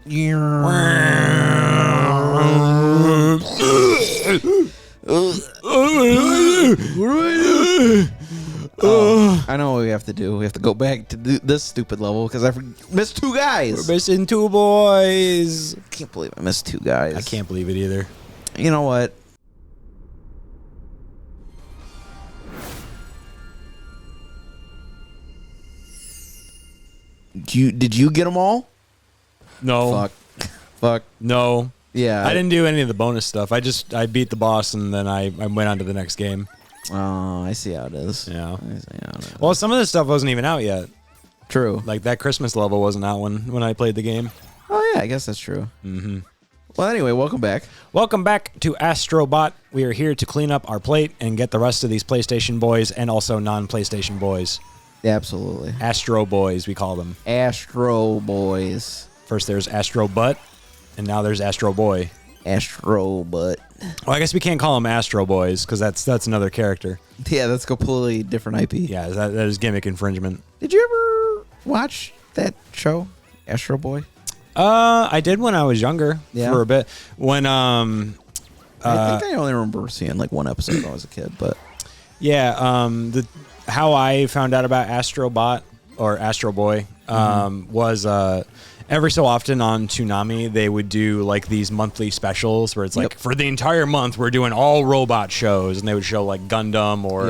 I know what we have to do. We have to go back to this stupid level because I missed 2 guys. We're missing 2 boys. I can't believe I missed 2 guys. I can't believe it either. You know what? Did you get them all? No. Fuck. No. Yeah. I didn't do any of the bonus stuff. I beat the boss and then I went on to the next game. Oh, I see how it is. Yeah. I see how it is. Well, some of this stuff wasn't even out yet. True. Like that Christmas level wasn't out when I played the game. Oh, yeah, I guess that's true. Mm-hmm. Well, anyway, welcome back. Welcome back to ASTRO BOT. We are here to clean up our plate and get the rest of these PlayStation boys and also non-PlayStation boys. Yeah, absolutely. Astro boys, we call them. Astro boys. First there's Astro Butt, and now there's Astro Boy. Astro Butt. Well, I guess we can't call them Astro Boys because that's another character. Yeah, that's completely different IP. Yeah, that is gimmick infringement. Did you ever watch that show, Astro Boy? I did when I was younger for a bit. When I think I only remember seeing like one episode when I was a kid, but yeah, how I found out about Astro Bot or Astro Boy was every so often on Toonami they would do like these monthly specials where it's like for the entire month we're doing all robot shows, and they would show like Gundam or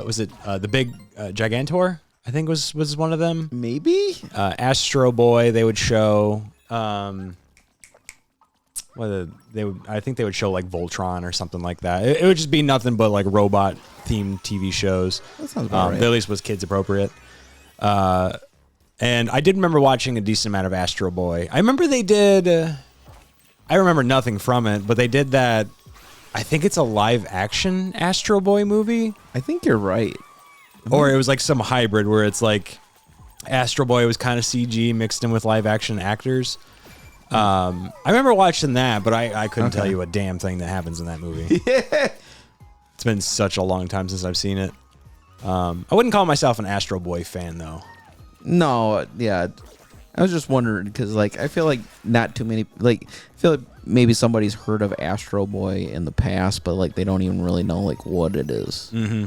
was it the big Gigantor? I think was one of them. Maybe Astro Boy. They would show. I think they would show like Voltron or something like that. It would just be nothing but like robot themed TV shows. That sounds about right. That at least was kids appropriate. And I did remember watching a decent amount of Astro Boy. I remember they did. I remember nothing from it, but they did that. I think it's a live action Astro Boy movie. I think you're right. Or it was like some hybrid where it's like Astro Boy was kind of CG mixed in with live action actors. I remember watching that, but I couldn't tell you a damn thing that happens in that movie. Yeah. It's been such a long time since I've seen it. I wouldn't call myself an Astro Boy fan, though. No, yeah. I was just wondering because, like, I feel like not too many, like, I feel like maybe somebody's heard of Astro Boy in the past, but, like, they don't even really know, like, what it is. Mm-hmm.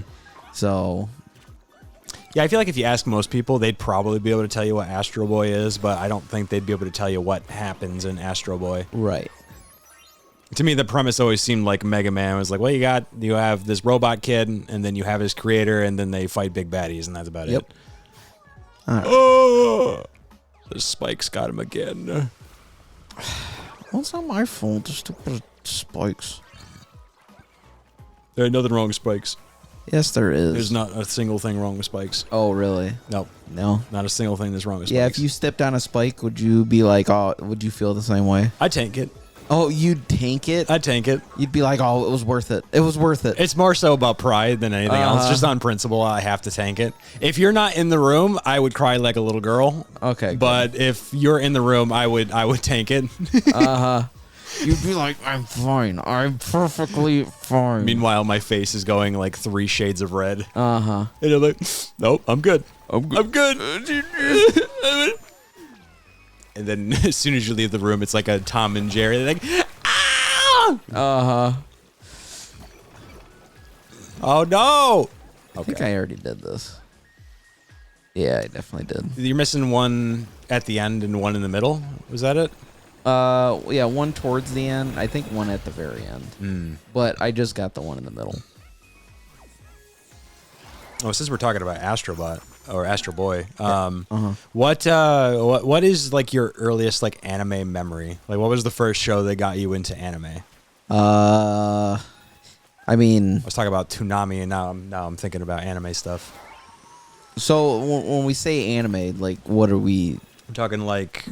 So... Yeah, I feel like if you ask most people, they'd probably be able to tell you what Astro Boy is, but I don't think they'd be able to tell you what happens in Astro Boy. Right. To me, the premise always seemed like Mega Man was like, well, you have this robot kid, and then you have his creator, and then they fight big baddies, and that's about it. Right. Oh! The spikes got him again. Well, it's not my fault. Just stupid spikes. There ain't nothing wrong with spikes. Yes, there is. There's not a single thing wrong with spikes. Oh, really? Nope. No? Not a single thing that's wrong with spikes. Yeah, if you stepped on a spike, would you be like, oh, would you feel the same way? I'd tank it. Oh, you'd tank it? I'd tank it. You'd be like, oh, it was worth it. It was worth it. It's more so about pride than anything else. Just on principle, I have to tank it. If you're not in the room, I would cry like a little girl. Okay. But if you're in the room, I would tank it. Uh-huh. You'd be like, I'm fine. I'm perfectly fine. Meanwhile, my face is going like 3 shades of red. Uh-huh. And I'm like, nope, I'm good. I'm good. And then as soon as you leave the room, it's like a Tom and Jerry. They're like, ah! Uh-huh. Oh, no. I think I already did this. Yeah, I definitely did. You're missing one at the end and one in the middle. Was that it? Yeah, one towards the end. I think one at the very end. But I just got the one in the middle. Oh, since we're talking about Astro Bot or Astro Boy, what is like your earliest like anime memory? Like, what was the first show that got you into anime? I mean, I was talking about Toonami, and now I'm thinking about anime stuff. So when we say anime, like, what are we? I'm talking like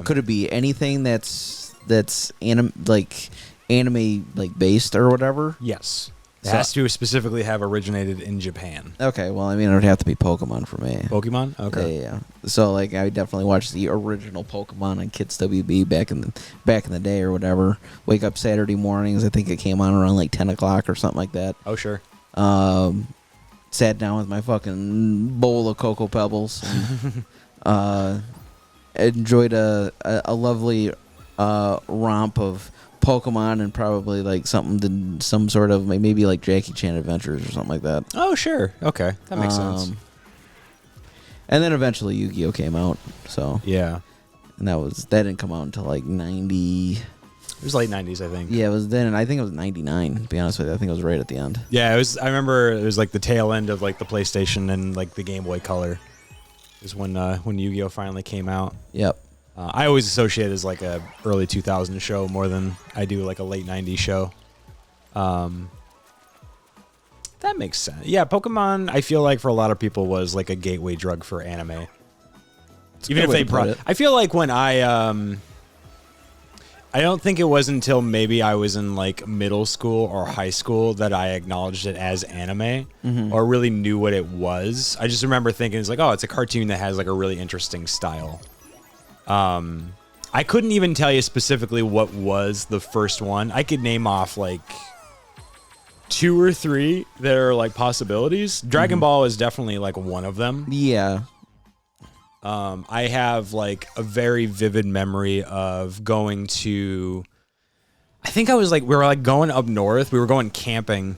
could it be anything that's anime like based or whatever? Yes. It has to specifically have originated in Japan. Okay, well, I mean, it would have to be Pokemon for me. Pokemon? Okay. Yeah. So, like, I definitely watched the original Pokemon on Kids WB back in the day or whatever. Wake up Saturday mornings. I think it came on around like 10 o'clock or something like that. Oh, sure. Sat down with my fucking bowl of Cocoa Pebbles. And, enjoyed a lovely romp of Pokemon and probably like some sort of maybe like Jackie Chan Adventures or something like that. Oh, sure. Okay. That makes sense. And then eventually Yu-Gi-Oh came out. So Yeah. and that didn't come out until like 90. It was late 90s, I think. Yeah, it was then, and I think it was 99. To be honest with you, I think it was right at the end. Yeah, it was. I remember it was like the tail end of like the PlayStation and like the Game Boy Color. Is when Yu-Gi-Oh finally came out. Yep. I always associate it as like a early 2000s show more than I do like a late 90s show. That makes sense. Yeah, Pokemon, I feel like for a lot of people was like a gateway drug for anime. Even if they I feel like when I don't think it was until maybe I was in like middle school or high school that I acknowledged it as anime or really knew what it was. I just remember thinking it's like, oh, it's a cartoon that has like a really interesting style. I couldn't even tell you specifically what was the first one. I could name off like 2 or 3 that are like possibilities. Dragon Ball is definitely like one of them. Yeah. I have like a very vivid memory of going to, I think I was like, we were like going up north. We were going camping.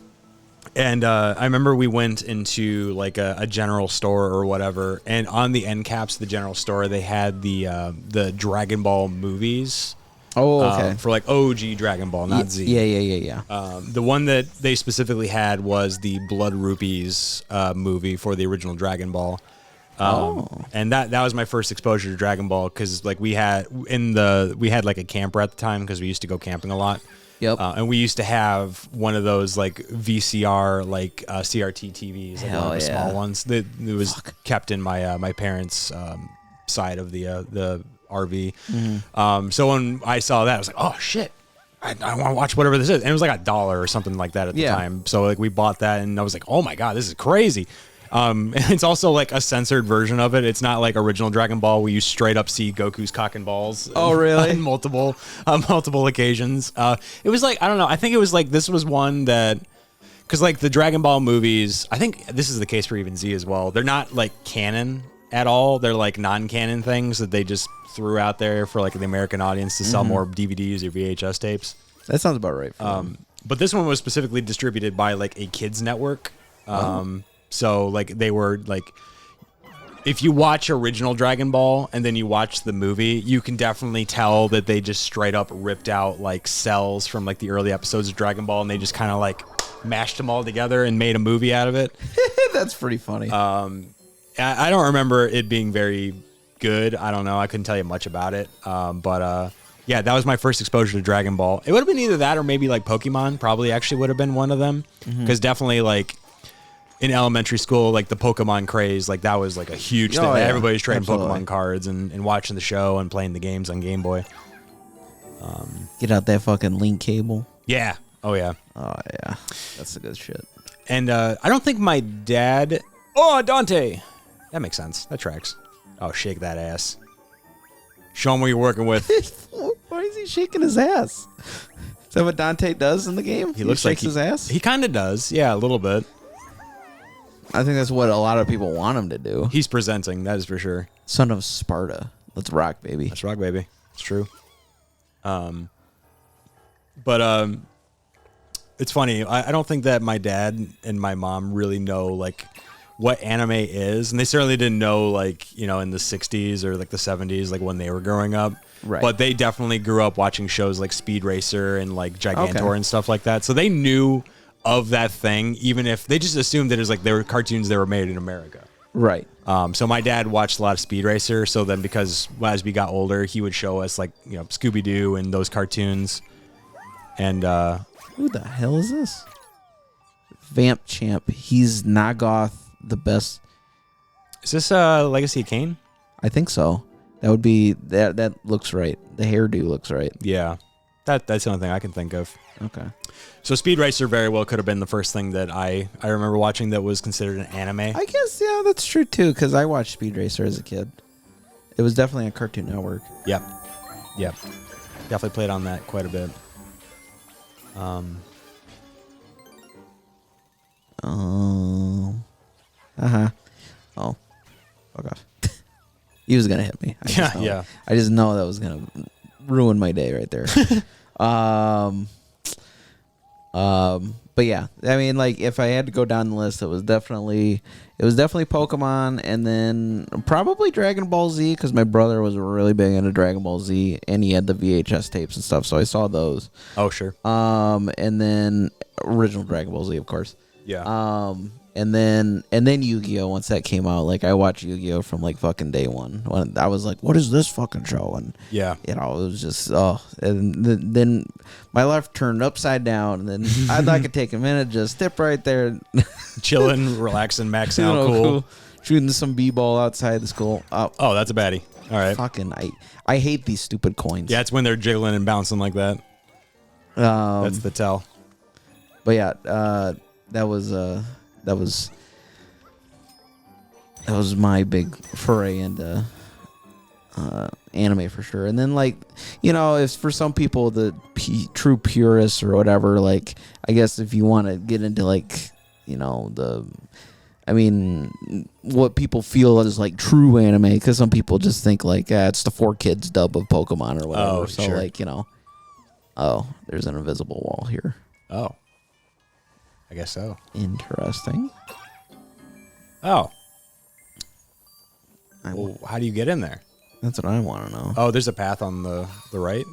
And I remember we went into like a general store or whatever. And on the end caps of the general store, they had the Dragon Ball movies. Oh, okay. For like OG Dragon Ball, not Z. Yeah. The one that they specifically had was the Blood Rupees movie for the original Dragon Ball. And that was my first exposure to Dragon Ball because like we had like a camper at the time because we used to go camping a lot. Yep. And we used to have one of those like VCR like CRT TVs, like one of the small ones that was kept in my parents' side of the RV. So when I saw that, I was like, oh shit. I want to watch whatever this is. And it was like $1 or something like that at the time. So like we bought that and I was like, oh my God, this is crazy. It's also like a censored version of it. It's not like original Dragon Ball where you straight up see Goku's cock and balls. Oh, really? On multiple occasions. It was like, I don't know. I think it was like, this was one that, because like the Dragon Ball movies, I think this is the case for even Z as well. They're not like canon at all. They're like non-canon things that they just threw out there for like the American audience to sell more DVDs or VHS tapes. That sounds about right. But this one was specifically distributed by like a kids network. So like they were like, if you watch original Dragon Ball and then you watch the movie, you can definitely tell that they just straight up ripped out like cells from like the early episodes of Dragon Ball and they just kind of like mashed them all together and made a movie out of it. That's pretty funny. I don't remember it being very good. I don't know. I couldn't tell you much about it. But yeah, that was my first exposure to Dragon Ball. It would have been either that or maybe like Pokemon probably actually would have been one of them. Because definitely like in elementary school, like the Pokemon craze, like that was like a huge thing. Yeah. Everybody's trading Pokemon cards and watching the show and playing the games on Game Boy. Get out that fucking link cable. Yeah. Oh, yeah. Oh, yeah. That's the good shit. And I don't think my dad... Oh, Dante! That makes sense. That tracks. Oh, shake that ass. Show him what you're working with. Why is he shaking his ass? Is that what Dante does in the game? He looks like his ass? He kind of does. Yeah, a little bit. I think that's what a lot of people want him to do. He's presenting, that is for sure. Son of Sparta. Let's rock, baby. Let's rock, baby. It's true. But it's funny. I don't think that my dad and my mom really know like what anime is, and they certainly didn't know like, you know, in the 60s or like the 70s, like when they were growing up. Right. But they definitely grew up watching shows like Speed Racer and like Gigantor and stuff like that. So they knew of that thing, even if they just assumed that it was like they were cartoons that were made in America. Right. So my dad watched a lot of Speed Racer. So then because as we got older, he would show us like, you know, Scooby-Doo and those cartoons. And who the hell is this? Vamp Champ. He's Nagoth, the best. Is this Legacy of Kain? I think so. That would be that looks right. The hairdo looks right. Yeah. That's the only thing I can think of. Okay. So Speed Racer very well could have been the first thing that I remember watching that was considered an anime. I guess, yeah, that's true too, because I watched Speed Racer as a kid. It was definitely a Cartoon Network. Yep. Definitely played on that quite a bit. Oh, fuck off. He was gonna hit me. Yeah. I just know that was gonna ruin my day right there. But yeah, I mean, like if I had to go down the list, it was definitely Pokemon, and then probably Dragon Ball Z, because my brother was really big into Dragon Ball Z, and he had the VHS tapes and stuff, so I saw those. Oh sure. And then original Dragon Ball Z, of course. Yeah. And then Yu-Gi-Oh! Once that came out, like I watched Yu-Gi-Oh! From like fucking day one. When I was like, what is this fucking show? And Yeah. you know, it was just and then my life turned upside down, and then I thought I could take a minute, just step right there, Chilling, relaxing, maxing out, cool. shooting some b-ball outside the school. Oh, that's a baddie. All right. Fucking I hate these stupid coins. Yeah, it's when they're jiggling and bouncing like that. That's the tell. But yeah, that was my big foray into anime for sure. And then, like, you know, if for some people, the true purists or whatever, like, I guess if you want to get into, like, you know, what people feel is like true anime, because some people just think like, it's the 4Kids dub of Pokemon or whatever. Oh, so sure. like, you know, there's an invisible wall here. Oh. I guess so. Interesting. Oh. Well, how do you get in there? That's what I want to know. Oh, there's a path on the right,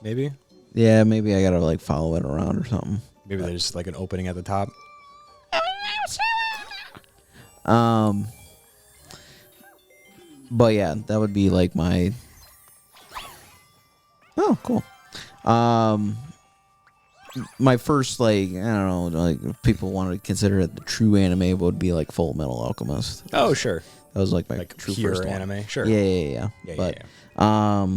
maybe? Yeah, maybe I gotta like follow it around or something. Maybe there's like an opening at the top. But yeah, that would be like my. Oh, cool. My first, like, I don't know, like if people want to consider it the true anime, would be like Full Metal Alchemist. Oh, sure. That was like my Like true pure first anime. one. Sure. Yeah. Yeah, But yeah.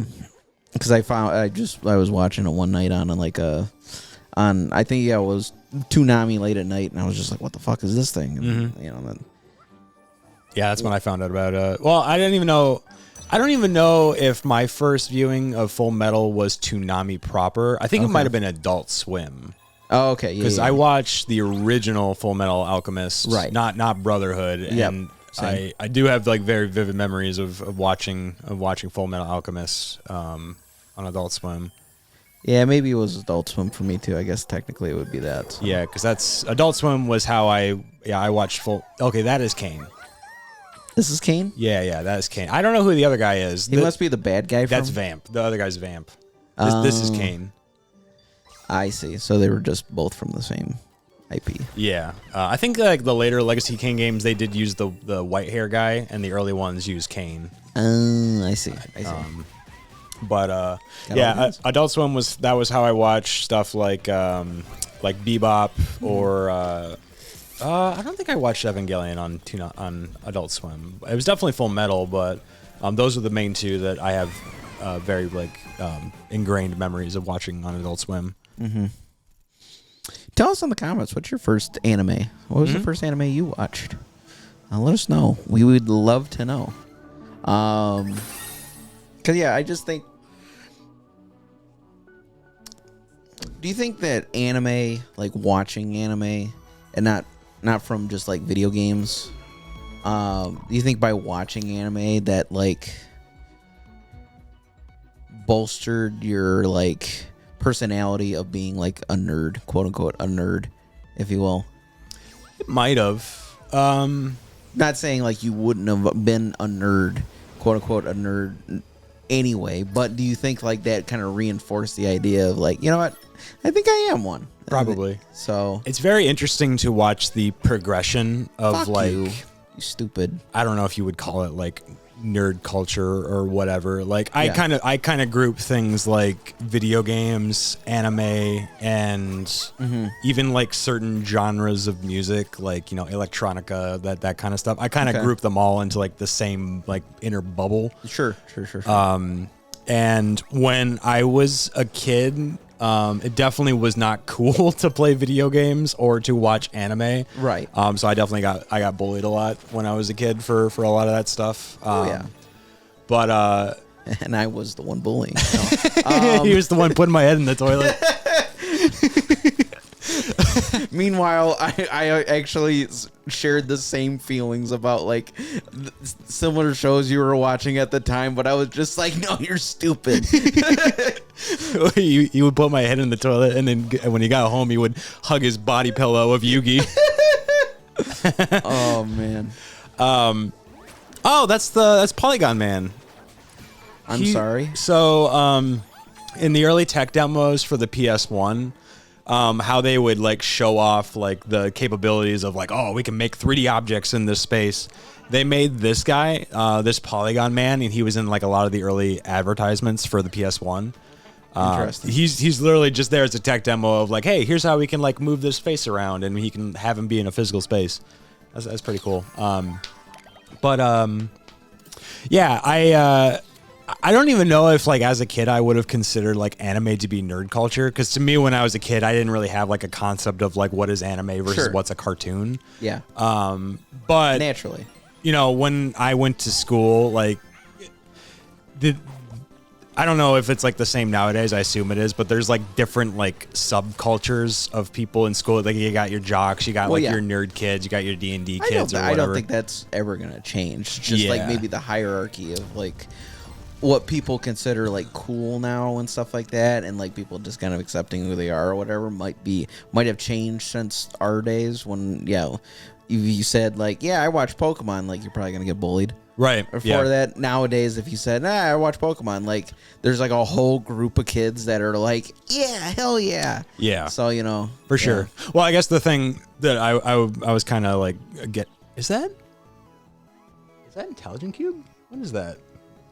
because I was watching it one night on I think it was Toonami late at night, and I was just like, what the fuck is this thing? And, you know, then. Yeah, that's when I found out about well, I don't even know if my first viewing of Full Metal was Toonami proper. I think it might have been Adult Swim. Oh, okay. Yeah. Because I watched the original Full Metal Alchemist, Right. Not Brotherhood. Yep. And Same. I do have like very vivid memories of watching Full Metal Alchemist on Adult Swim. Yeah, maybe it was Adult Swim for me too. I guess technically it would be that. So. Yeah, because that's Adult Swim was how I watched full. Okay, that is Kane. This is Kane? Yeah, that is Kane. I don't know who the other guy is. He must be the bad guy. That's Vamp. The other guy's Vamp. This is Kane. I see. So they were just both from the same IP. Yeah, I think like the later Legacy Kane games, they did use the white hair guy, and the early ones used Kane. I see. But yeah, Adult Swim was how I watched stuff like Bebop or I don't think I watched Evangelion on Adult Swim. It was definitely Full Metal, but those are the main two that I have very like ingrained memories of watching on Adult Swim. Mm-hmm. Tell us in the comments, what's your first anime? What was the first anime you watched? Let us know. We would love to know. Because yeah, I just think. Do you think that anime, like watching anime, and not from just like video games, do you think by watching anime that like bolstered your like personality of being like a nerd, quote unquote, a nerd, if you will? It might have. Not saying like you wouldn't have been a nerd, quote unquote, a nerd anyway, but do you think like that kind of reinforced the idea of like, you know what, I think I am one? Probably. So it's very interesting to watch the progression of fuck like you stupid. I don't know if you would call it like nerd culture or whatever. Like I kind of group things like video games, anime, and even like certain genres of music, like, you know, electronica, that kind of stuff. I kind of group them all into like the same like inner bubble. Sure. And when I was a kid, it definitely was not cool to play video games or to watch anime. Right. So I definitely got bullied a lot when I was a kid for a lot of that stuff. Yeah. But and I was the one bullying. He was the one putting my head in the toilet. Meanwhile, I actually shared the same feelings about like similar shows you were watching at the time, but I was just like, no, you're stupid. you would put my head in the toilet, and then when he got home, he would hug his body pillow of Yugi. Oh man. Oh, that's Polygon Man. I'm sorry. So, in the early tech demos for the PS1, how they would like show off like the capabilities of like, oh, we can make 3D objects in this space. They made this guy, this Polygon Man, and he was in like a lot of the early advertisements for the PS1. Interesting. He's literally just there as a tech demo of like, hey, here's how we can like move this face around, and he can have him be in a physical space. That's pretty cool. Yeah, I don't even know if like as a kid I would have considered like anime to be nerd culture, because to me when I was a kid I didn't really have like a concept of like what is anime versus what's a cartoon. Yeah. But naturally, you know, when I went to school, like I don't know if it's like the same nowadays. I assume it is, but there's like different like subcultures of people in school. Like you got your jocks, you got your nerd kids, you got your D&D kids, or whatever. I don't think that's ever gonna change. Just like maybe the hierarchy of like what people consider like cool now and stuff like that, and like people just kind of accepting who they are or whatever might have changed since our days when if you said like I watch Pokemon, like you're probably gonna get bullied. Right. Before that, nowadays, if you said, I watch Pokemon, like, there's like a whole group of kids that are like, yeah, hell yeah. Yeah. So, you know. For sure. Well, I guess the thing that I was kind of like, is that Intelligent Cube? What is that?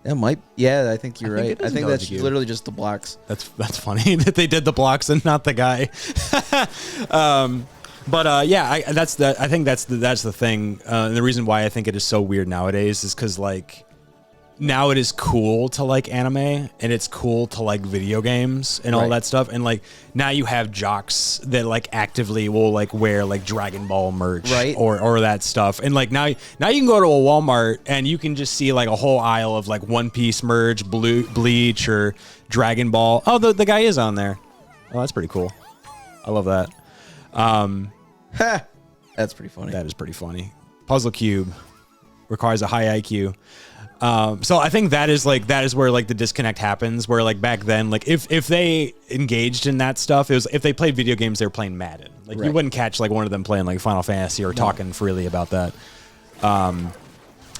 That might, I think you're right. I think that's Cube. Literally just the blocks. That's funny that they did the blocks and not the guy. But I think that's the thing, and the reason why I think it is so weird nowadays is because like now it is cool to like anime, and it's cool to like video games and all that stuff, and like now you have jocks that like actively will like wear like Dragon Ball merch, or that stuff, and like now you can go to a Walmart and you can just see like a whole aisle of like One Piece merch, Bleach, or Dragon Ball. Oh, the guy is on there. Oh, that's pretty cool. I love that. That's pretty funny. That is pretty funny. Puzzle Cube requires a high IQ. So I think that is where like the disconnect happens, where like back then, like if they engaged in that stuff, it was if they played video games, they were playing Madden. Like you wouldn't catch like one of them playing like Final Fantasy or talking freely about that.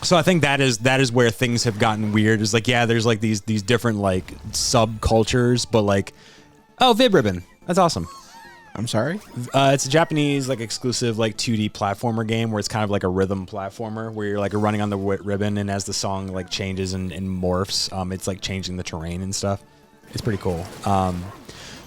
So I think that is where things have gotten weird. Is like, there's like these different like subcultures, but like, oh, Vib Ribbon. That's awesome. I'm sorry? It's a Japanese like exclusive like 2D platformer game where it's kind of like a rhythm platformer where you're like running on the ribbon, and as the song like changes and morphs, it's like changing the terrain and stuff. It's pretty cool.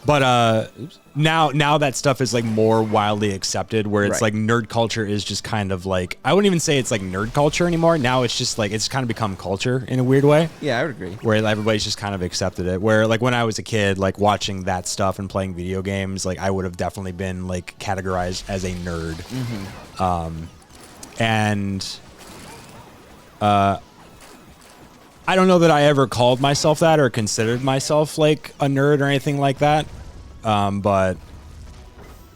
But now that stuff is like more widely accepted, where it's like nerd culture is just kind of like, I wouldn't even say it's like nerd culture anymore. Now it's just like, it's kind of become culture in a weird way. Yeah, I would agree. Where everybody's just kind of accepted it. Where like when I was a kid, like watching that stuff and playing video games, like I would have definitely been like categorized as a nerd. Mm-hmm. I don't know that I ever called myself that or considered myself like a nerd or anything like that. But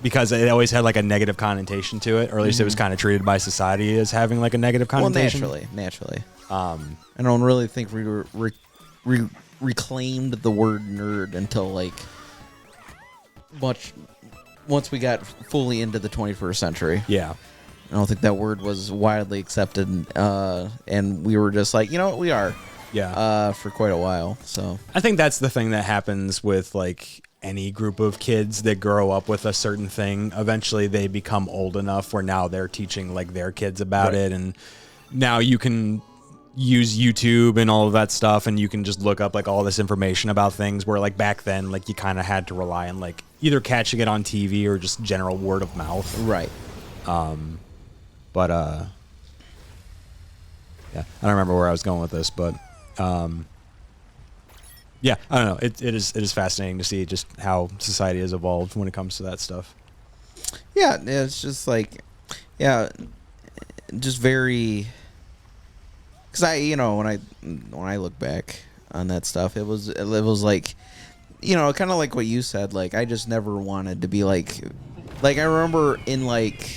because it always had like a negative connotation to it, or at least it was kind of treated by society as having like a negative connotation. Well, naturally. I don't really think we reclaimed the word nerd until like once we got fully into the 21st century. Yeah. I don't think that word was widely accepted, and we were just like, you know what, we are. Yeah. For quite a while. So I think that's the thing that happens with like any group of kids that grow up with a certain thing. Eventually they become old enough where now they're teaching like their kids about it, and now you can use YouTube and all of that stuff, and you can just look up like all this information about things, where like back then like you kind of had to rely on like either catching it on TV or just general word of mouth. Right. But I don't remember where I was going with this, but I don't know. It is fascinating to see just how society has evolved when it comes to that stuff. Yeah, it's just like, just very. Because when I look back on that stuff, it was like, kind of like what you said. Like I just never wanted to be like Like I remember in like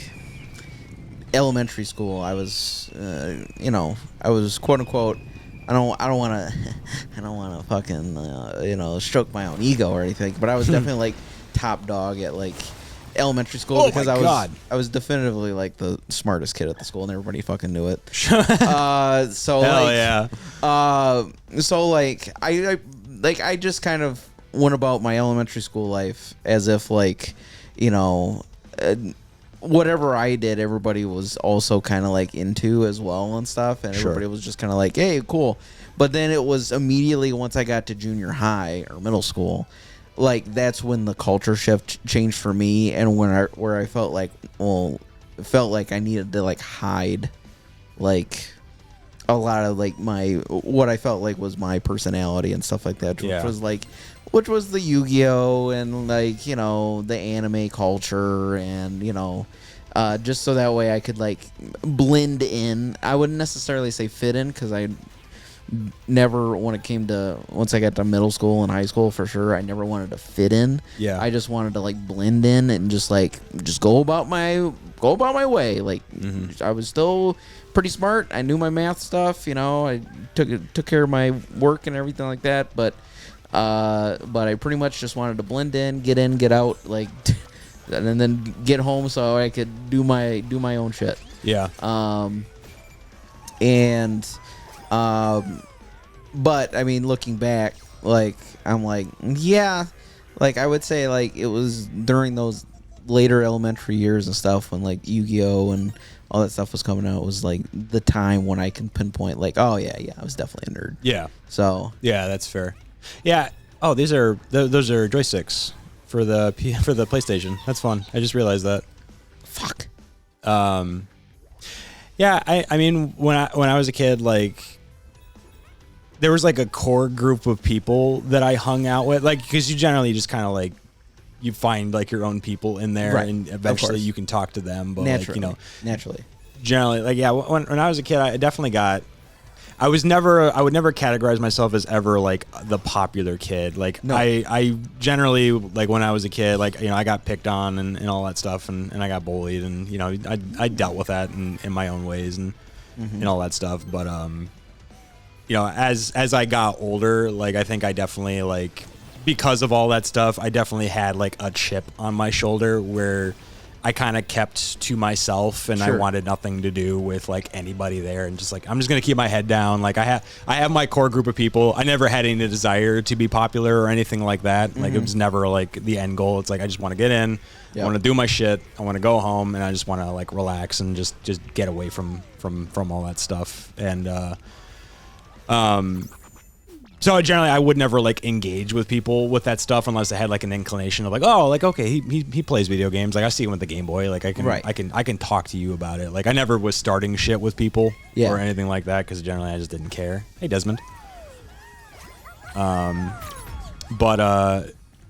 elementary school, I was, I was quote unquote. I don't want to, I don't want to fucking, stroke my own ego or anything. But I was definitely like top dog at like elementary school because I was definitively like the smartest kid at the school and everybody fucking knew it. So Hell like, yeah. So like I just kind of went about my elementary school life as if like, whatever I did, everybody was also kind of like into as well and stuff, and everybody was just kind of like, hey, cool. But then it was immediately once I got to junior high or middle school, like that's when the culture shift changed for me, and where I felt like I needed to like hide like a lot of like what I felt like was my personality and stuff like that, which was the Yu-Gi-Oh and like the anime culture and just so that way I could like blend in. I wouldn't necessarily say fit in because I never once I got to middle school and high school for sure I never wanted to fit in. Yeah, I just wanted to like blend in and just go about my way. Like I was still pretty smart. I knew my math stuff. I took care of my work and everything like that. But I pretty much just wanted to blend in, get out, like, and then get home so I could do my own shit. Yeah. But I mean, looking back, like I'm like, yeah, like I would say like it was during those later elementary years and stuff when like Yu-Gi-Oh and all that stuff was coming out, was like the time when I can pinpoint like, oh yeah, I was definitely a nerd. Yeah. So yeah, that's fair. Yeah. Oh, those are joysticks for the PlayStation. That's fun. I just realized that. Fuck. Yeah. I mean, when I was a kid, like, there was like a core group of people that I hung out with, like, because you generally just kind of like you find like your own people in there, right, and eventually you can talk to them. But naturally, like, naturally, generally, like, yeah. When I was a kid, I definitely got. I would never categorize myself as ever like the popular kid. Like, no. I generally, like, when I was a kid, like, I got picked on and all that stuff, and I got bullied, and I dealt with that in my own ways and all that stuff. But as I got older, like, I think I definitely, like, because of all that stuff, I definitely had like a chip on my shoulder where I kind of kept to myself, and I wanted nothing to do with like anybody there, and just like, I'm just gonna keep my head down. Like, I have my core group of people. I never had any desire to be popular or anything like that. Like, it was never like the end goal. It's like, I just want to get in. I want to do my shit. I want to go home, and I just want to like relax and just get away from all that stuff. And so generally, I would never like engage with people with that stuff unless I had like an inclination of like, oh, like, okay, he plays video games. Like, I see him with the Game Boy. Like, I can talk to you about it. Like, I never was starting shit with people or anything like that, because generally I just didn't care. Hey, Desmond. But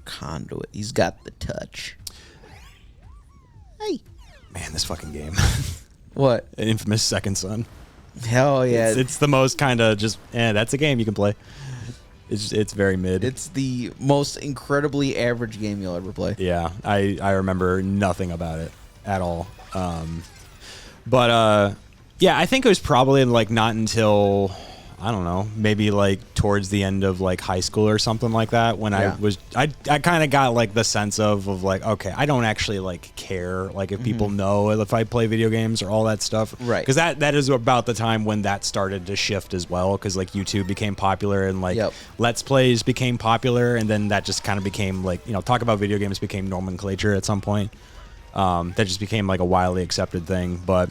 Conduit. He's got the touch. Hey, man, this fucking game. What? An Infamous Second Son. Hell yeah! It's the most kind of just, that's a game you can play. It's very mid. It's the most incredibly average game you'll ever play. Yeah, I remember nothing about it at all. But yeah, I think it was probably like not until, I don't know, maybe like towards the end of like high school or something like that, when I kind of got like the sense of like, okay, I don't actually like care like if people know if I play video games or all that stuff, right? Because that is about the time when that started to shift as well, because like YouTube became popular and like Let's Plays became popular, and then that just kind of became like, talk about video games became nomenclature at some point. That just became like a widely accepted thing. But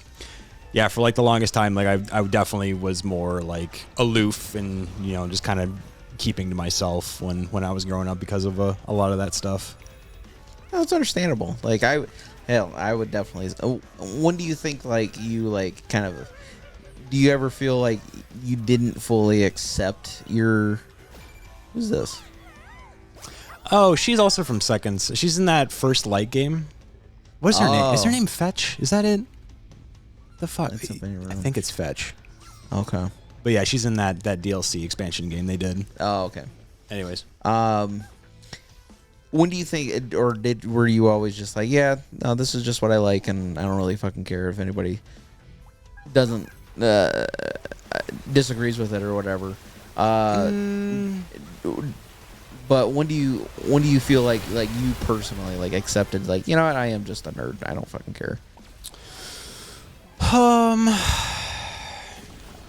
yeah, for like the longest time, like I definitely was more like aloof and, just kind of keeping to myself when I was growing up because of a lot of that stuff. That's understandable. Like I would definitely. When do you think like you like kind of? Do you ever feel like you didn't fully accept your? Who's this? Oh, she's also from Seconds. She's in that First Light game. What's her name? Is her name Fetch? Is that it? The fuck? I think it's Fetch. Okay. But yeah, she's in that DLC expansion game they did. Oh, okay. Anyways. When do you think, were you always just like, yeah, no, this is just what I like, and I don't really fucking care if anybody doesn't disagrees with it or whatever. But when do you feel like you personally like accepted, like, you know what, I am just a nerd. I don't fucking care.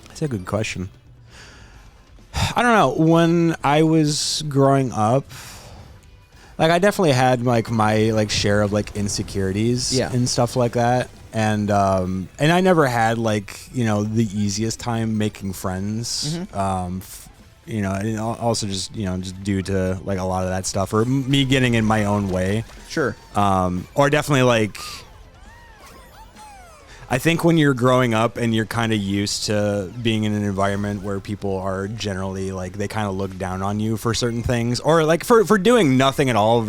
That's a good question. I don't know. When I was growing up, like, I definitely had like my like share of like insecurities and stuff like that. And I never had like, you know, the easiest time making friends. You know, and also just, you know, just due to like a lot of that stuff, or me getting in my own way. Sure. Or definitely like, I think when you're growing up and you're kind of used to being in an environment where people are generally like, they kind of look down on you for certain things, or like for doing nothing at all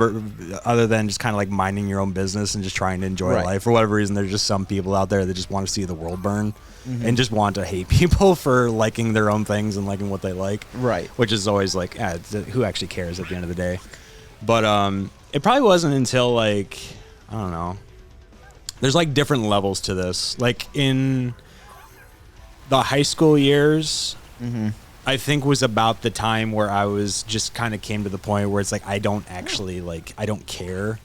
other than just kind of like minding your own business and just trying to enjoy life. For whatever reason, there's just some people out there that just want to see the world burn and just want to hate people for liking their own things and liking what they like. Right. Which is always like, who actually cares at the end of the day? But it probably wasn't until like, I don't know. There's like different levels to this. Like in the high school years, I think was about the time where I was just kind of came to the point where it's like, I don't actually like, I don't care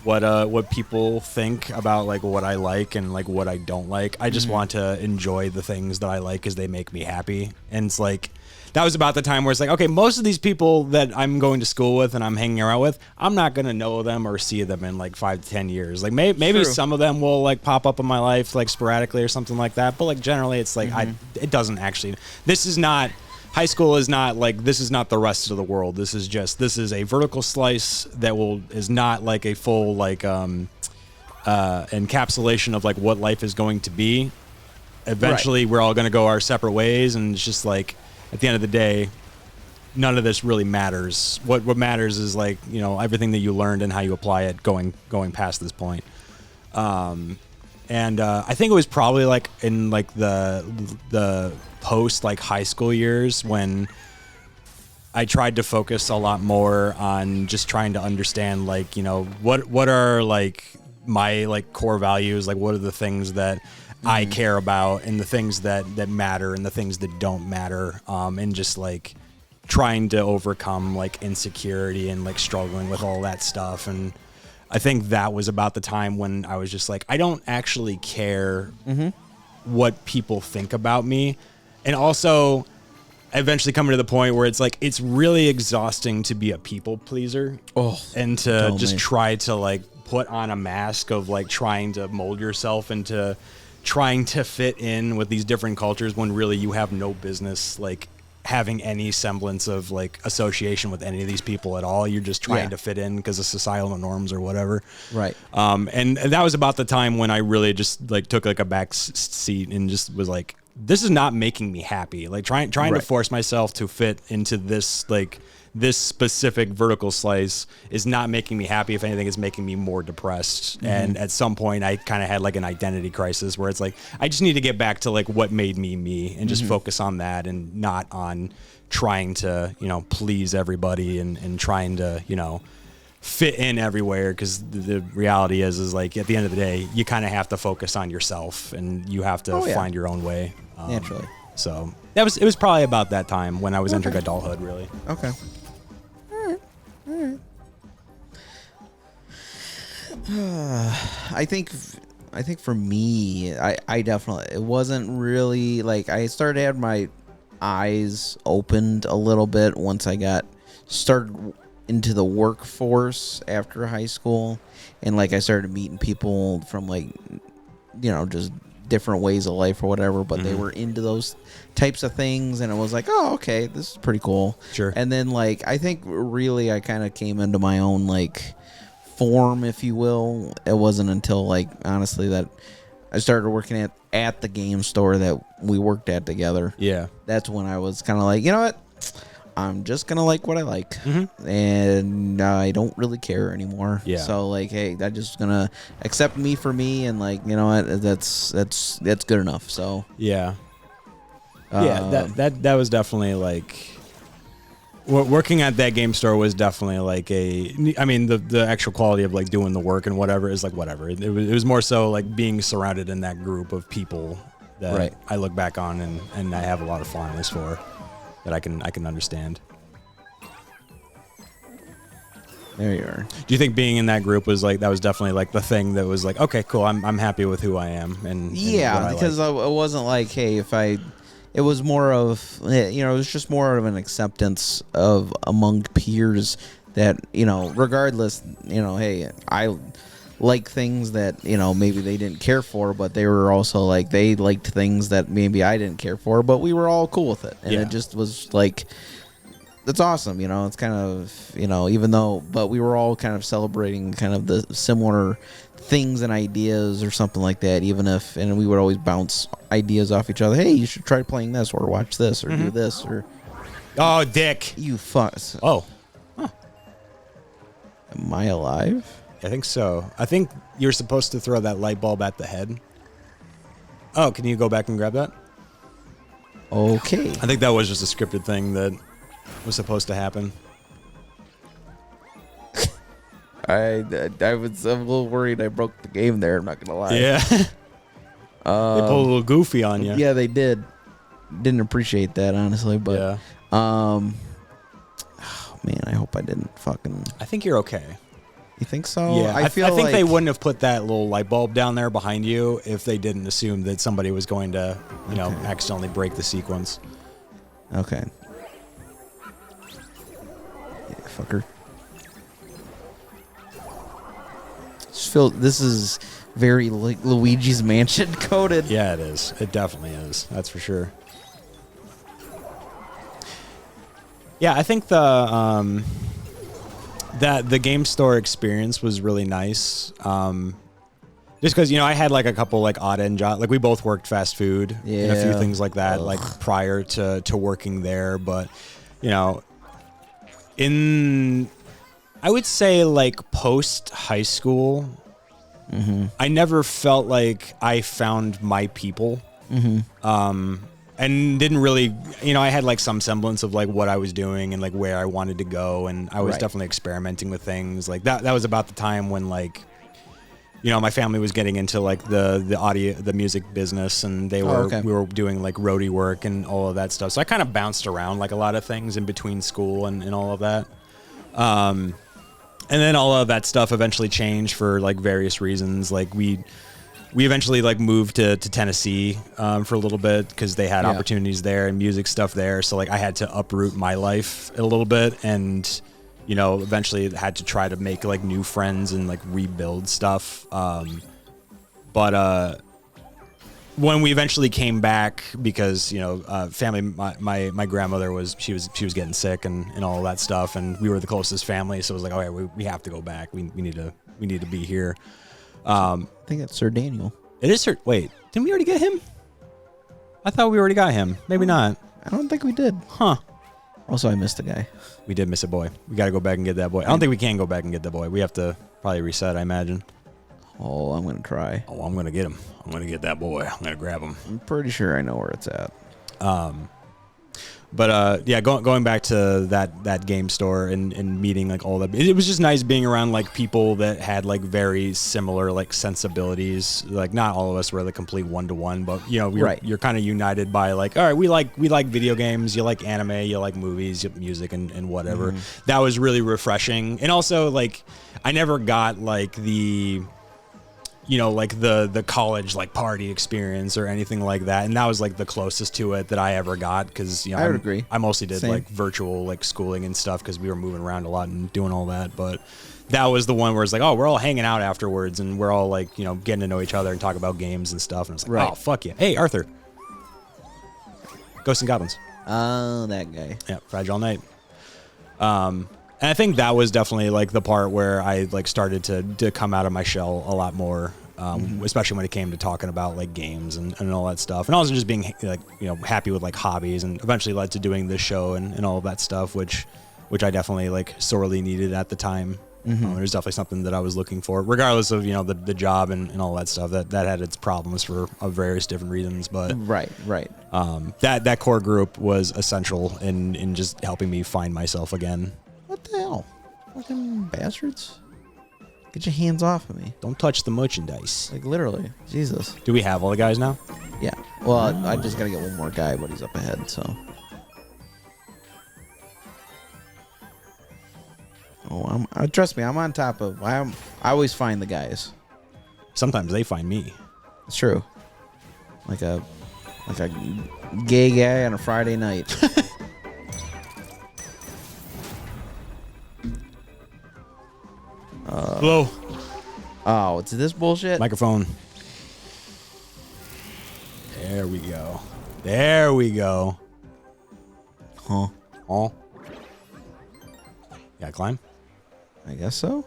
what people think about like what I like and like what I don't like. I just want to enjoy the things that I like because they make me happy. And it's like, that was about the time where it's like, okay, most of these people that I'm going to school with and I'm hanging around with, I'm not going to know them or see them in like 5 to 10 years. Like maybe some of them will like pop up in my life like sporadically or something like that. But like generally it's like, it doesn't actually, high school is not like, this is not the rest of the world. This is a vertical slice that is not like a full like encapsulation of like what life is going to be. Eventually we're all going to go our separate ways, and it's just like, at the end of the day, none of this really matters. What matters is like, you know, everything that you learned and how you apply it going past this point. And I think it was probably like in like the post like high school years when I tried to focus a lot more on just trying to understand like, you know, what are like my like core values, like what are the things that I care about and the things that matter and the things that don't matter, and just like trying to overcome like insecurity and like struggling with all that stuff. And I think that was about the time when I was just like, I don't actually care what people think about me. And also eventually coming to the point where it's like, it's really exhausting to be a people pleaser and to just try to like put on a mask of like trying to mold yourself into trying to fit in with these different cultures when really you have no business like having any semblance of like association with any of these people at all. You're just trying to fit in because of societal norms or whatever. Right. And that was about the time when I really just like took like a back seat and just was like, this is not making me happy. Like trying to force myself to fit into this like this specific vertical slice is not making me happy. If anything, it's making me more depressed. And at some point I kind of had like an identity crisis where it's like, I just need to get back to like what made me me and just focus on that and not on trying to, you know, please everybody and trying to, you know, fit in everywhere. Cause the reality is like at the end of the day, you kind of have to focus on yourself and you have to find your own way. Naturally. So it was probably about that time when I was entering adulthood, really. Okay. All right. I think for me, I definitely, it wasn't really like, I started to have my eyes opened a little bit once I started into the workforce after high school, and like I started meeting people from like, you know, just different ways of life or whatever, but they were into those types of things, and it was like, oh, okay, this is pretty cool. Sure. And then like, I think really I kind of came into my own like form, if you will. It wasn't until like, honestly, that I started working at the game store that we worked at together. Yeah. That's when I was kind of like, you know what? I'm just going to like what I like. And I don't really care anymore. Yeah. So like, hey, I'm just going to accept me for me. And like, you know what? That's good enough. So. Yeah. Yeah. That was definitely like Working at that game store was definitely like I mean, the actual quality of like doing the work and whatever is like whatever. It was more so like being surrounded in that group of people that I look back on and I have a lot of fondness for, that I can understand. There you are. Do you think being in that group was like, that was definitely like the thing that was like, okay, cool, I'm happy with who I am? And yeah, because it wasn't like, hey, it was more of, it was just more of an acceptance of among peers that, regardless, hey, I like things that, maybe they didn't care for, but they were also like, they liked things that maybe I didn't care for, but we were all cool with it. And it just was like, it's awesome, it's kind of, even though, but we were all kind of celebrating kind of the similar things and ideas or something like that, and we would always bounce ideas off each other. Hey, you should try playing this or watch this or do this or. Oh, dick. You fuss. Oh. Huh. Am I alive? I think so. I think you're supposed to throw that light bulb at the head. Oh, can you go back and grab that? Okay. I think that was just a scripted thing that was supposed to happen. I was a little worried I broke the game there. I'm not gonna lie. Yeah. They pulled a little goofy on you. Yeah, they did. Didn't appreciate that, honestly, but yeah. Oh man, I hope I didn't fucking. I think you're okay. You think so? Yeah, I think like they wouldn't have put that little light bulb down there behind you if they didn't assume that somebody was going to, accidentally break the sequence. Okay. Yeah, fucker. This is very like Luigi's Mansion coded. Yeah, it is. It definitely is. That's for sure. Yeah, I think the game store experience was really nice. Just because I had like a couple like odd end jobs. Like we both worked fast food and a few things like that, like prior to working there. But I would say like post high school, I never felt like I found my people. And didn't really, I had like some semblance of like what I was doing and like where I wanted to go. And I was definitely experimenting with things like that. That was about the time when like, my family was getting into like the music business, and we were doing like roadie work and all of that stuff. So I kind of bounced around like a lot of things in between school and all of that. And then all of that stuff eventually changed for like various reasons. Like we eventually like moved to Tennessee for a little bit because they had opportunities there and music stuff there. So like I had to uproot my life a little bit, and eventually had to try to make like new friends and like rebuild stuff. But when we eventually came back, because family, my grandmother was getting sick and all of that stuff, and we were the closest family, so it was like, okay, we have to go back. We need to be here. I think that's Sir Daniel. It is Sir. Wait, didn't we already get him? I thought we already got him. Maybe not. I don't think we did. Huh. Also, I missed a guy. We did miss a boy. We got to go back and get that boy. I don't think we can go back and get the boy. We have to probably reset, I imagine. Oh, I'm going to try. Oh, I'm going to get him. I'm going to get that boy. I'm going to grab him. I'm pretty sure I know where it's at. But yeah, going back to that game store and meeting like all that, it was just nice being around like people that had like very similar like sensibilities. Like not all of us were the complete 1-to-1, but you're kind of united by like, all right, we like video games, you like anime, you like movies, you like music and whatever. That was really refreshing. And also like I never got like the like the college like party experience or anything like that, and that was like the closest to it that I ever got, because I would agree. I mostly did Same. like virtual like schooling and stuff because we were moving around a lot and doing all that. But that was the one where it's like, oh, we're all hanging out afterwards and we're all like getting to know each other and talk about games and stuff, and it's like, oh fuck yeah, hey Arthur, Ghosts and Goblins. Oh, that guy. Yeah, Fragile Knight. And I think that was definitely like the part where I like started to come out of my shell a lot more, especially when it came to talking about like games and all that stuff, and also just being like happy with like hobbies, and eventually led to doing this show and all of that stuff, which I definitely like sorely needed at the time. It was definitely something that I was looking for, regardless of the job and all that stuff. That had its problems for various different reasons, but Right. that core group was essential in just helping me find myself again. What the hell? Fucking bastards. Get your hands off of me. Don't touch the merchandise. Like, literally. Jesus. Do we have all the guys now? Yeah. Well, I just gotta get one more guy, but he's up ahead, so. Oh, trust me, I'm on top of. I always find the guys. Sometimes they find me. It's true. Like a gay guy on a Friday night. Hello. Oh, it's this bullshit. Microphone. There we go. There we go. Huh? Oh. Yeah, climb. I guess so.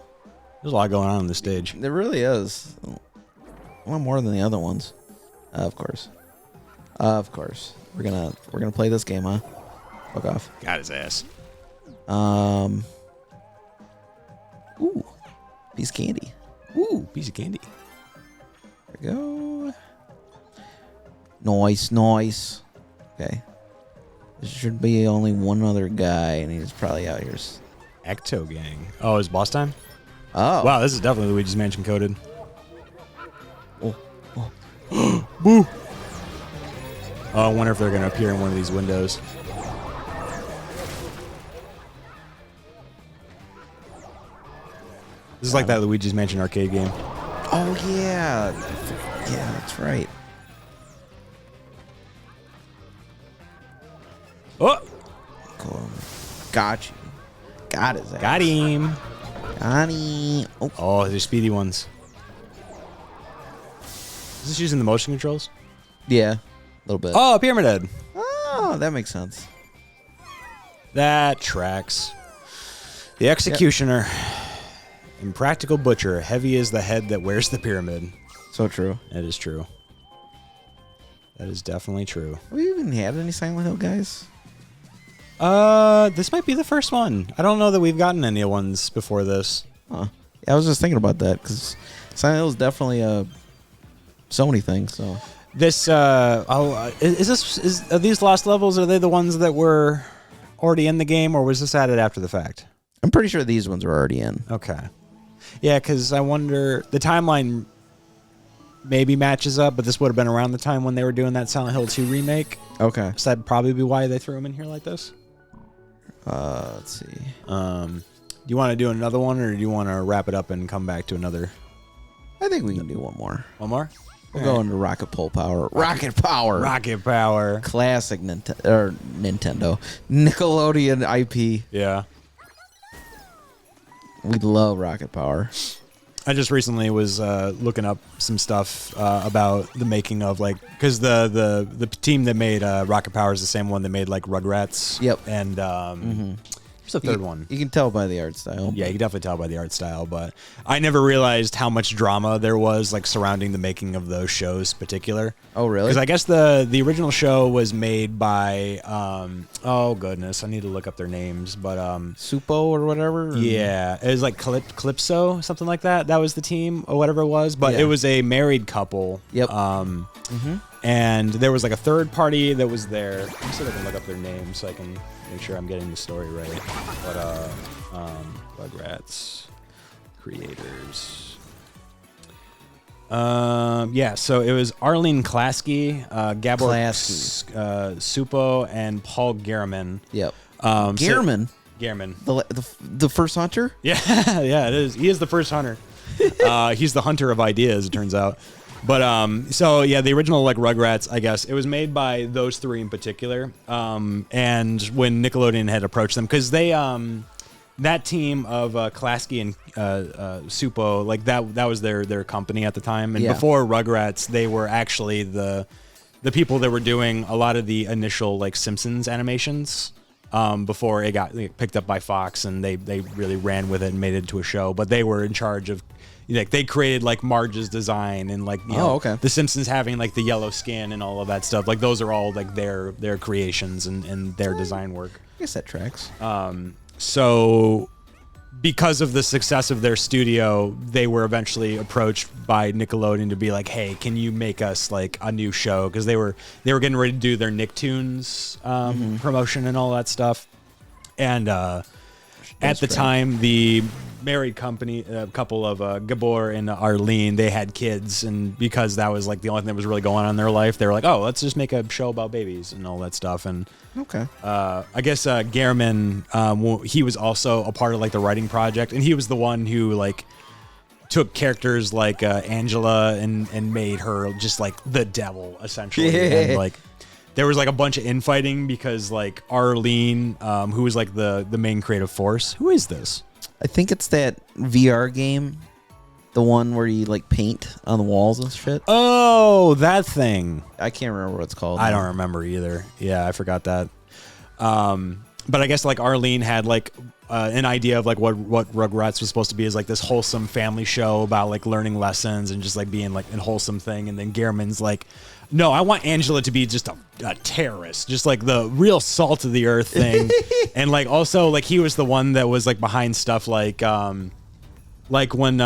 There's a lot going on this stage. There really is. A lot more than the other ones. Of course. Of course. We're gonna play this game, huh? Fuck off. Got his ass. Ooh. Piece of candy. Ooh, piece of candy. There we go. Nice. Okay. There should be only one other guy, and he's probably out here. Ecto Gang. Oh, it's boss time? Oh. Wow, this is definitely Luigi's Mansion coded. Oh. Boo! Oh, I wonder if they're going to appear in one of these windows. This is like that Luigi's Mansion arcade game. Oh, yeah. Yeah, that's right. Oh! Cool. Got you. Got his ass. Got him. Got him. Oh. Oh, there's speedy ones. Is this using the motion controls? Yeah. A little bit. Oh, Pyramid Head. Oh, that makes sense. That tracks. The Executioner. Impractical Butcher. Heavy is the head that wears the pyramid. So true. That is true. That is definitely true. Have we even had any Silent Hill guys? This might be the first one. I don't know that we've gotten any ones before this. Huh. Yeah, I was just thinking about that because Silent Hill is definitely a Sony thing. So This, are these lost levels, are they the ones that were already in the game, or was this added after the fact? I'm pretty sure these ones are already in. Okay. Yeah, because I wonder, the timeline maybe matches up, but this would have been around the time when they were doing that Silent Hill 2 remake. Okay. So that'd probably be why they threw them in here like this. Let's see. Do you want to do another one, or do you want to wrap it up and come back to another? I think we can do one more. One more? We'll go into Rocket Power. Rocket Power. Rocket Power. Classic Nintendo. Nickelodeon IP. Yeah. We love Rocket Power. I just recently was looking up some stuff about the making of, like, because the team that made Rocket Power is the same one that made, like, Rugrats. Yep. And there's a third one. You can tell by the art style. Yeah, you can definitely tell by the art style, but I never realized how much drama there was, like, surrounding the making of those shows in particular. Oh, really? Because I guess the original show was made by, oh, goodness, I need to look up their names, but... Supo or whatever? Yeah, it was like Calypso, something like that. That was the team, or whatever it was, but it was a married couple. Yep. And there was like a third party that was there. Let me see if I can look up their names so I can make sure I'm getting the story right. But Rugrats creators. Yeah, so it was Arlene Klasky, Gabor Supo, and Paul Garriman. Yep. Garriman? Garriman. The first hunter? Yeah, yeah, it is. He is the first hunter. He's the hunter of ideas, it turns out. But so yeah, the original like Rugrats, I guess it was made by those three in particular. And when Nickelodeon had approached them, because they that team of Klasky and Supo, like that was their company at the time. And before Rugrats, they were actually the people that were doing a lot of the initial like Simpsons animations. Before it got picked up by Fox, and they really ran with it and made it into a show. But they were in charge of, like, they created like Marge's design and like the Simpsons having like the yellow skin and all of that stuff. Like those are all like their creations and their design work. I guess that tracks. So because of the success of their studio, they were eventually approached by Nickelodeon to be like, "Hey, can you make us like a new show?" Because they were getting ready to do their Nicktoons promotion and all that stuff. And at the time, the married couple of Gabor and Arlene, they had kids, and because that was like the only thing that was really going on in their life, they were like, "Oh, let's just make a show about babies and all that stuff." And Okay. I guess Gehrman, he was also a part of like the writing project, and he was the one who like took characters like Angela and made her just like the devil essentially. And like there was like a bunch of infighting because like Arlene, who was like the main creative force. Who is this? I think it's that VR game, the one where you like paint on the walls and shit. Oh, that thing. I can't remember what it's called. I don't remember either. Yeah, I forgot that. But I guess like Arlene had like an idea of like what Rugrats was supposed to be, is like this wholesome family show about like learning lessons and just like being like a wholesome thing. And then Gehrman's like, no, I want Angela to be just a terrorist, just like the real salt of the earth thing. And like also like he was the one that was like behind stuff like when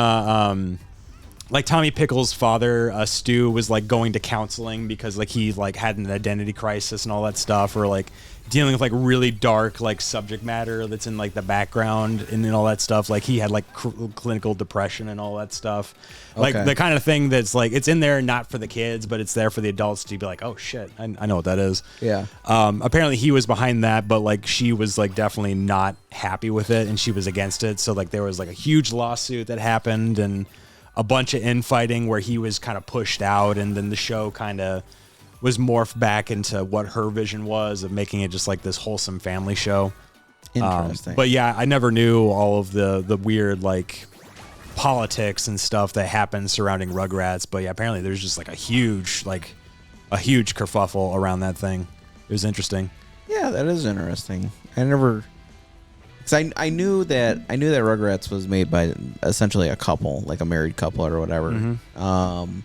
like Tommy Pickles' father, Stu, was like going to counseling because like he like had an identity crisis and all that stuff, or like dealing with like really dark like subject matter that's in like the background and all that stuff. Like he had like clinical depression and all that stuff. Like the kind of thing that's like it's in there not for the kids, but it's there for the adults to be like, oh shit, I know what that is. Yeah. Apparently he was behind that, but like she was like definitely not happy with it and she was against it. So like there was like a huge lawsuit that happened and a bunch of infighting where he was kind of pushed out, and then the show kind of was morphed back into what her vision was of making it just like this wholesome family show. Interesting. But yeah, I never knew all of the weird like politics and stuff that happened surrounding Rugrats. But yeah, apparently there's just like a huge kerfuffle around that thing. It was interesting. Yeah, that is interesting. Because I knew that Rugrats was made by essentially a couple, like a married couple or whatever. Mm-hmm.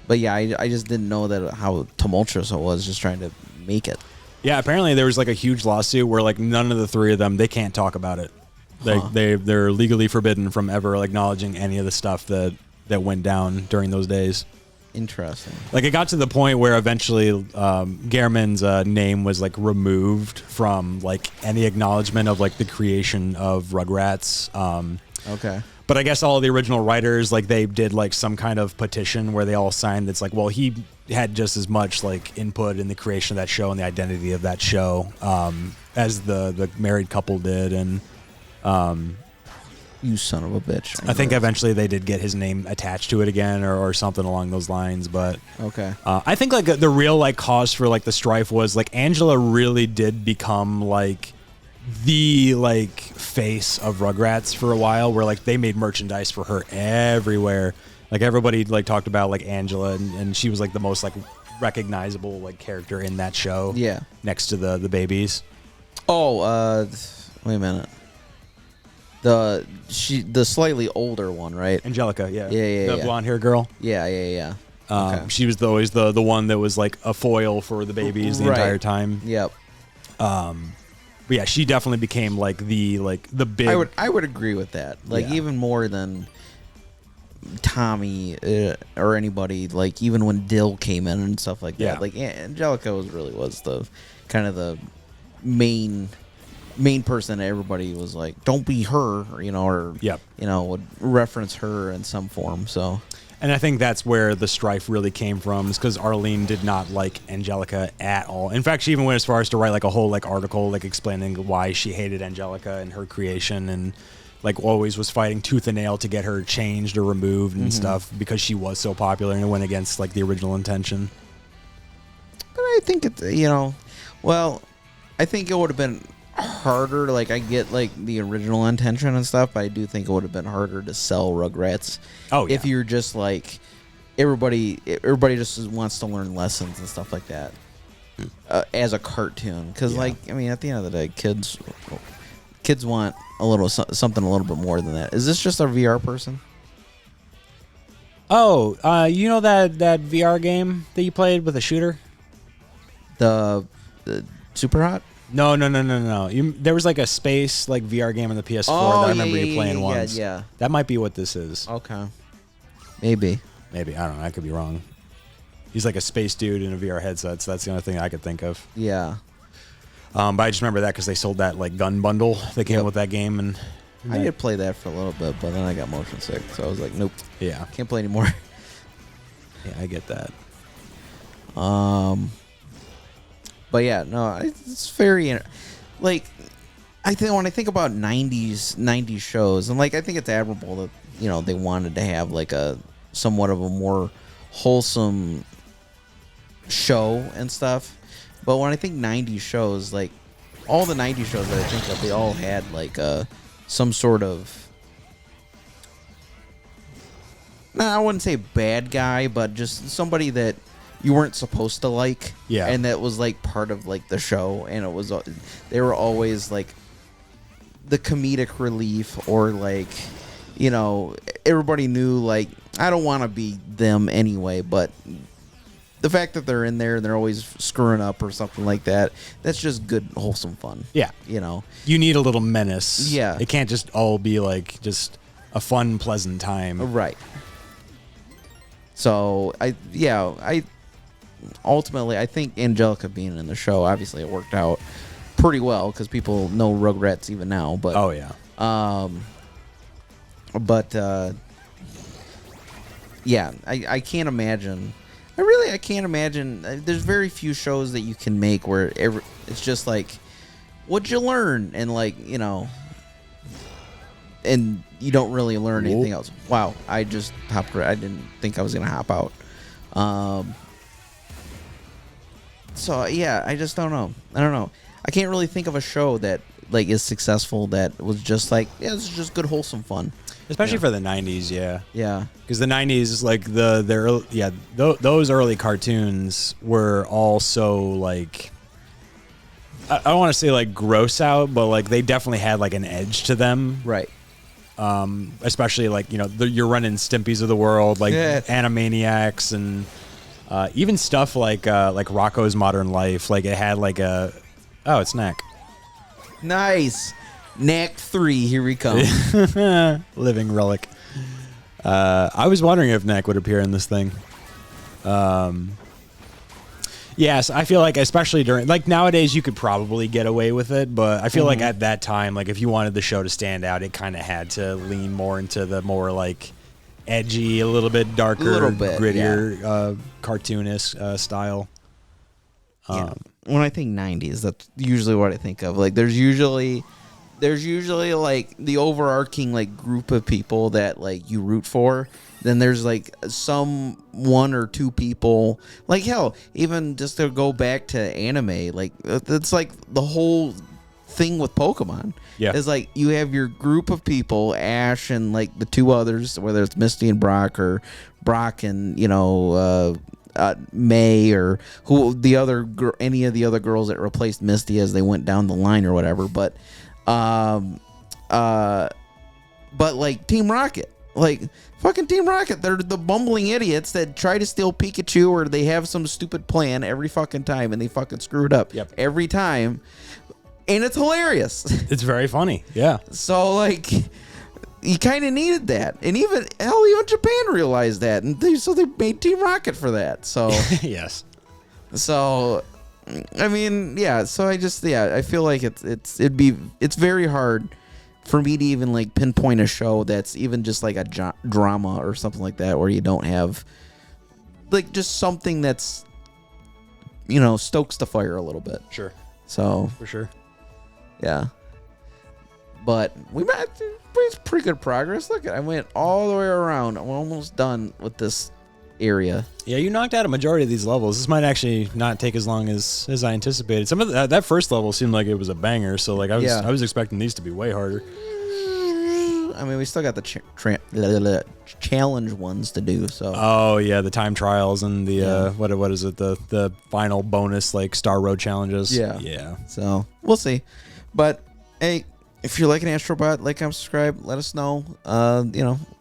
But yeah, I just didn't know that how tumultuous it was just trying to make it. Yeah, apparently there was like a huge lawsuit where like none of the three of them, they can't talk about it. They're legally forbidden from ever acknowledging any of the stuff that went down during those days. Interesting. Like it got to the point where eventually Gehrman's name was like removed from like any acknowledgement of like the creation of Rugrats. Okay. But I guess all the original writers, like they did like some kind of petition where they all signed. That's like, well, he had just as much like input in the creation of that show and the identity of that show as the married couple did. And you son of a bitch. I think eventually they did get his name attached to it again or something along those lines. But okay. I think like the real like cause for like the strife was like Angela really did become like the like face of Rugrats for a while, where like they made merchandise for her everywhere. Like everybody like talked about like Angela, and she was like the most like recognizable like character in that show. Yeah. Next to the babies. Oh, wait a minute. The slightly older one, right? Angelica, yeah. Yeah. The blonde hair girl. Yeah. Okay. She was always the one that was like a foil for the babies the entire time. Yep. But yeah, she definitely became like the big. I would agree with that. Like even more than Tommy or anybody. Like even when Dill came in and stuff like that. Yeah. Like Angelica was the kind of the main person that everybody was like, don't be her, or would reference her in some form. So. And I think that's where the strife really came from, is because Arlene did not like Angelica at all. In fact, she even went as far as to write like a whole like article like explaining why she hated Angelica and her creation, and like always was fighting tooth and nail to get her changed or removed and stuff because she was so popular and it went against like the original intention. But I think it's I think it would have been harder. Like I get like the original intention and stuff, but I do think it would have been harder to sell Rugrats. Oh yeah. If you're just like everybody just wants to learn lessons and stuff like that as a cartoon, because like I mean at the end of the day kids want a little something a little bit more than that. Is this just a VR person? Oh, you know that VR game that you played with a shooter? The Super Hot? No. There was like a space like VR game on the PS4 that I remember you playing once. Yeah. That might be what this is. Okay. Maybe. I don't know. I could be wrong. He's like a space dude in a VR headset, so that's the only thing I could think of. Yeah. But I just remember that because they sold that like gun bundle that came with that game, and I did play that for a little bit, but then I got motion sick, so I was like, nope. Yeah. Can't play anymore. Yeah, I get that. But yeah, no, it's very like I think when I think about 90s shows, and like I think it's admirable that they wanted to have like a somewhat of a more wholesome show and stuff. But when I think 90s shows, like all the 90s shows that I think of, they all had like some sort of, I wouldn't say bad guy, but just somebody that you weren't supposed to like. Yeah. And that was like part of like the show, and they were always like the comedic relief, or like everybody knew like I don't want to be them anyway, but the fact that they're in there and they're always screwing up or something like that, that's just good wholesome fun. Yeah. You need a little menace. Yeah. It can't just all be like just a fun, pleasant time. Right. So I ultimately, I think Angelica being in the show, obviously it worked out pretty well because people know Rugrats even now. But oh yeah. Yeah, I can't imagine. I can't imagine. There's very few shows that you can make where it's just like, what'd you learn? And like, and you don't really learn anything else. Wow, I just hopped right. I didn't think I was going to hop out. So yeah, I just don't know. I don't know. I can't really think of a show that like is successful that was just like, yeah, this is just good wholesome fun. Especially for the 90s, yeah. Yeah. Because the 90s, like those early cartoons were all so like, I don't want to say like gross out, but like they definitely had like an edge to them. Right. Especially like, you're running Stimpies of the world, like Animaniacs, and even stuff like Rocko's Modern Life. Like it had like it's Knack. Nice. Knack 3, here we come. Living relic. I was wondering if Knack would appear in this thing. Yes, I feel like especially during, like nowadays you could probably get away with it, but I feel like at that time, like if you wanted the show to stand out, it kind of had to lean more into the more like edgy, a little bit darker, grittier, cartoonist style. Yeah. When I think 90s, that's usually what I think of. Like there's usually like the overarching like group of people that like you root for. Then there's like some one or two people, like hell, even just to go back to anime, like it's like the whole thing with Pokemon. Yeah, it's like you have your group of people, Ash and like the two others, whether it's Misty and Brock, or Brock and May, or any of the other girls that replaced Misty as they went down the line or whatever. But like Team Rocket, like fucking Team Rocket, they're the bumbling idiots that try to steal Pikachu, or they have some stupid plan every fucking time and they fucking screw it up every time, and it's hilarious. It's very funny. Yeah. So like you kind of needed that, and even Japan realized that, and so they made Team Rocket for that. So yes. So I mean, yeah. So I feel like it's very hard for me to even like pinpoint a show that's even just like a drama or something like that, where you don't have like just something that's stokes the fire a little bit. Sure. So for sure. Yeah. But we made pretty good progress. Look, I went all the way around. I'm almost done with this area. Yeah, you knocked out a majority of these levels. This might actually not take as long as I anticipated. Some of that first level seemed like it was a banger, so like I was expecting these to be way harder. I mean, we still got the challenge ones to do. So. Oh yeah, the time trials and the what is it? The final bonus like Star Road challenges. Yeah. Yeah. So we'll see, but hey, if you're liking Astro Bot, like, comment, subscribe, let us know.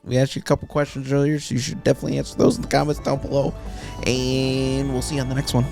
We asked you a couple questions earlier, so you should definitely answer those in the comments down below. And we'll see you on the next one.